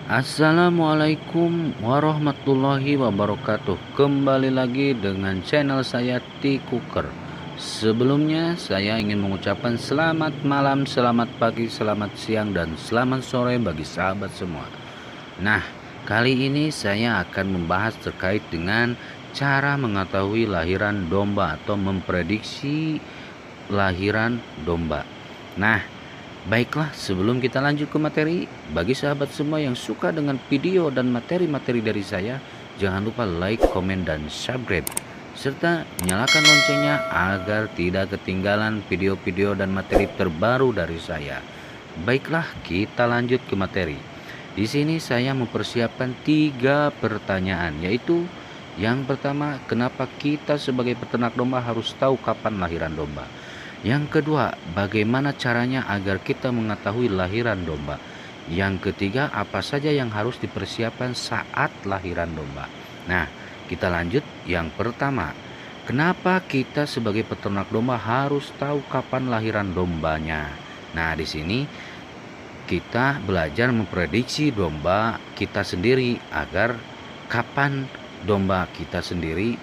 Assalamualaikum warahmatullahi wabarakatuh. Kembali lagi dengan channel saya T-Cooker. Sebelumnya saya ingin mengucapkan selamat malam, selamat pagi, selamat siang, dan selamat sore bagi sahabat semua. Nah, kali ini saya akan membahas terkait dengan cara mengetahui lahiran domba atau memprediksi lahiran domba. Nah, baiklah, sebelum kita lanjut ke materi, bagi sahabat semua yang suka dengan video dan materi-materi dari saya, jangan lupa like, komen, dan subscribe, serta nyalakan loncengnya agar tidak ketinggalan video-video dan materi terbaru dari saya. Baiklah, kita lanjut ke materi. Di sini saya mempersiapkan 3 pertanyaan, yaitu yang pertama, kenapa kita sebagai peternak domba harus tahu kapan lahiran domba? Yang kedua, bagaimana caranya agar kita mengetahui lahiran domba? Yang ketiga, apa saja yang harus dipersiapkan saat lahiran domba? Nah, kita lanjut. Yang pertama, kenapa kita sebagai peternak domba harus tahu kapan lahiran dombanya? Nah, di sini kita belajar memprediksi domba kita sendiri agar kapan domba kita sendiri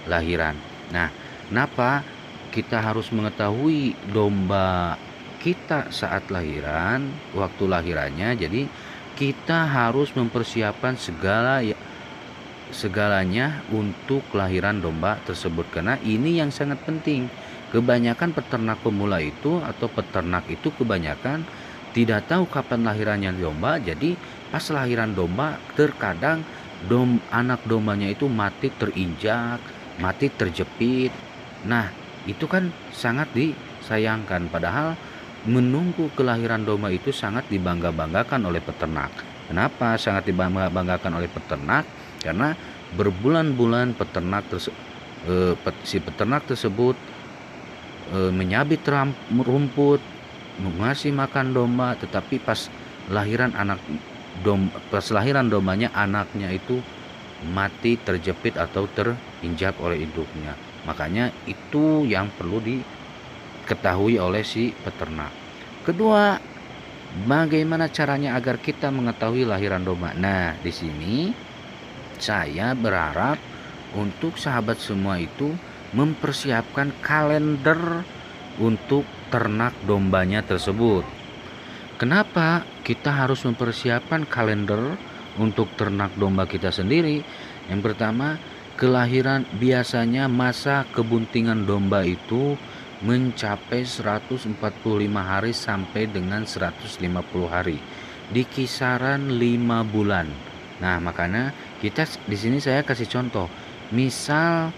lahiran. Nah, kenapa kita harus mengetahui domba kita saat lahiran, waktu lahirannya? Jadi kita harus mempersiapkan segalanya untuk kelahiran domba tersebut, karena ini yang sangat penting. Kebanyakan peternak pemula itu atau peternak itu kebanyakan tidak tahu kapan lahirannya domba. Jadi pas lahiran domba terkadang anak dombanya itu mati terinjak, mati terjepit. Nah, itu kan sangat disayangkan, padahal menunggu kelahiran domba itu sangat dibangga-banggakan oleh peternak. Kenapa sangat dibangga-banggakan oleh peternak? Karena berbulan-bulan si peternak tersebut menyabit rumput, mengasih makan domba, tetapi pas lahiran dombanya, anaknya itu mati terjepit atau terinjak oleh induknya. Makanya itu yang perlu diketahui oleh si peternak. Kedua, bagaimana caranya agar kita mengetahui lahiran domba? Nah, di sini saya berharap untuk sahabat semua itu mempersiapkan kalender untuk ternak dombanya tersebut. Kenapa kita harus mempersiapkan kalender untuk ternak domba kita sendiri? Yang pertama, kelahiran biasanya masa kebuntingan domba itu mencapai 145 hari sampai dengan 150 hari, di kisaran 5 bulan. Nah, makanya kita di sini saya kasih contoh. Misal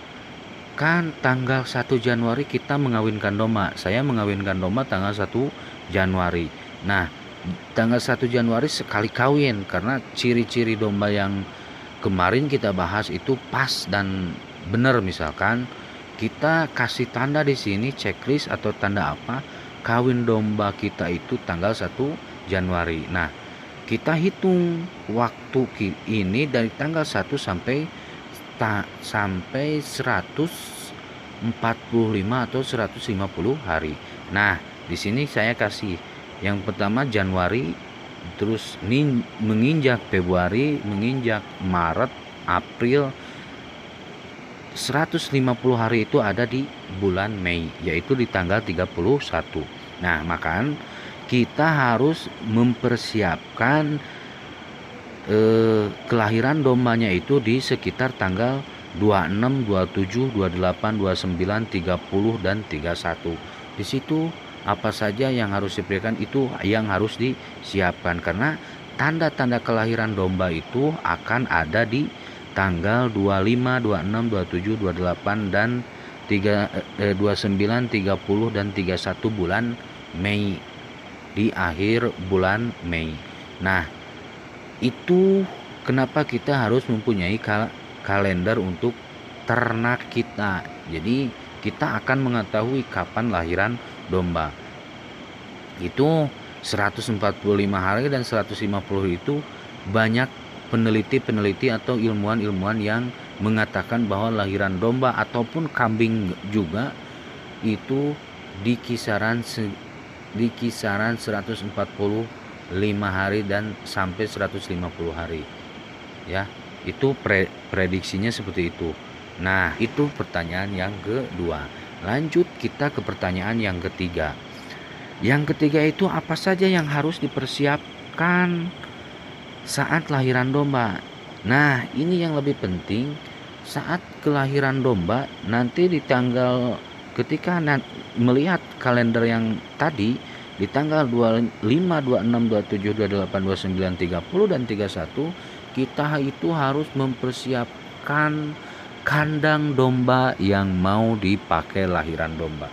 kan tanggal 1 Januari kita mengawinkan domba. Saya mengawinkan domba tanggal 1 Januari. Nah, tanggal 1 Januari sekali kawin, karena ciri-ciri domba yang kemarin kita bahas itu pas dan benar. Misalkan kita kasih tanda di sini, checklist atau tanda apa, kawin domba kita itu tanggal 1 Januari. Nah, kita hitung waktu ini dari tanggal 1 sampai 145 atau 150 hari. Nah, di sini saya kasih yang pertama Januari, terus menginjak Februari, menginjak Maret, April, 150 hari itu ada di bulan Mei, yaitu di tanggal 31. Nah, maka kita harus mempersiapkan kelahiran dombanya itu di sekitar tanggal 26, 27, 28, 29, 30 dan 31. Di situ apa saja yang harus diberikan itu yang harus disiapkan, karena tanda-tanda kelahiran domba itu akan ada di tanggal 25, 26, 27, 28 dan 29, 30 dan 31 bulan Mei, di akhir bulan Mei. Nah, itu kenapa kita harus mempunyai kalender untuk ternak kita. Jadi kita akan mengetahui kapan lahiran domba. Itu 145 hari dan 150 itu banyak peneliti atau ilmuwan yang mengatakan bahwa lahiran domba ataupun kambing juga itu di kisaran 140 hari dan sampai 150 hari. Ya, itu prediksinya seperti itu. Nah, itu pertanyaan yang kedua. Lanjut kita ke pertanyaan yang ketiga. Yang ketiga itu apa saja yang harus dipersiapkan saat lahiran domba? Nah, ini yang lebih penting. Saat kelahiran domba nanti di tanggal, ketika melihat kalender yang tadi, di tanggal 25, 26, 27, 28, 29, 30 dan 31 kita itu harus mempersiapkan kandang domba yang mau dipakai lahiran domba.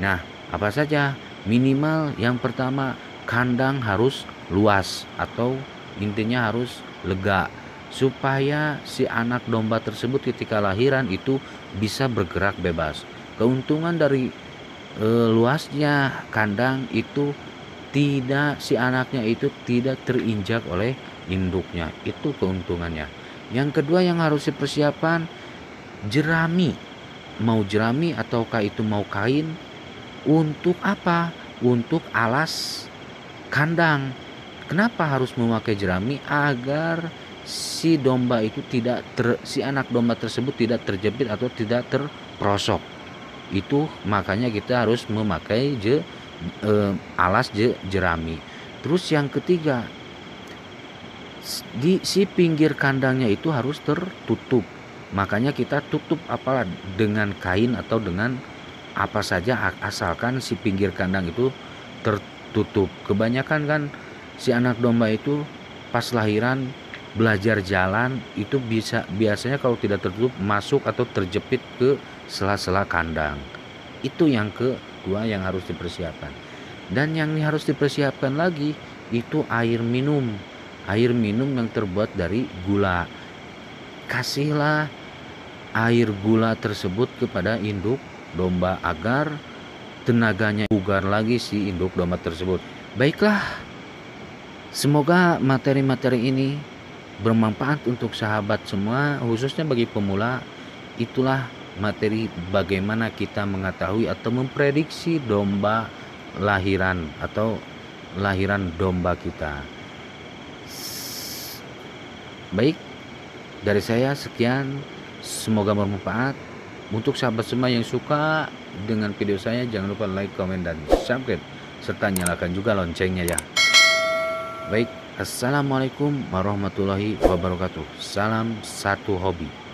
Nah, apa saja? Minimal yang pertama, kandang harus luas atau intinya harus lega, supaya si anak domba tersebut ketika lahiran itu bisa bergerak bebas. Keuntungan dari luasnya kandang itu tidak, si anaknya itu tidak terinjak oleh induknya, itu keuntungannya. Yang kedua yang harus dipersiapkan, jerami. Mau jerami ataukah itu mau kain. Untuk apa? Untuk alas kandang. Kenapa harus memakai jerami? Agar si domba itu tidak si anak domba tersebut tidak terjepit atau tidak terprosok. Itu makanya kita harus memakai alas jerami. Terus yang ketiga, di si pinggir kandangnya itu harus tertutup. Makanya kita tutup apalah dengan kain atau dengan apa saja, asalkan si pinggir kandang itu tertutup. Kebanyakan kan si anak domba itu pas lahiran belajar jalan itu biasanya kalau tidak tertutup masuk atau terjepit ke sela-sela kandang. Itu yang kedua yang harus dipersiapkan. Dan yang harus dipersiapkan lagi itu air minum. Air minum yang terbuat dari gula. Kasihlah air gula tersebut kepada induk domba agar tenaganya bugar lagi si induk domba tersebut. Baiklah, semoga materi-materi ini bermanfaat untuk sahabat semua, khususnya bagi pemula. Itulah materi bagaimana kita mengetahui atau memprediksi domba lahiran atau lahiran domba kita. Baik, dari saya sekian, semoga bermanfaat. Untuk sahabat semua yang suka dengan video saya, jangan lupa like, komen, dan subscribe, serta nyalakan juga loncengnya ya. Baik, assalamualaikum warahmatullahi wabarakatuh. Salam satu hobi.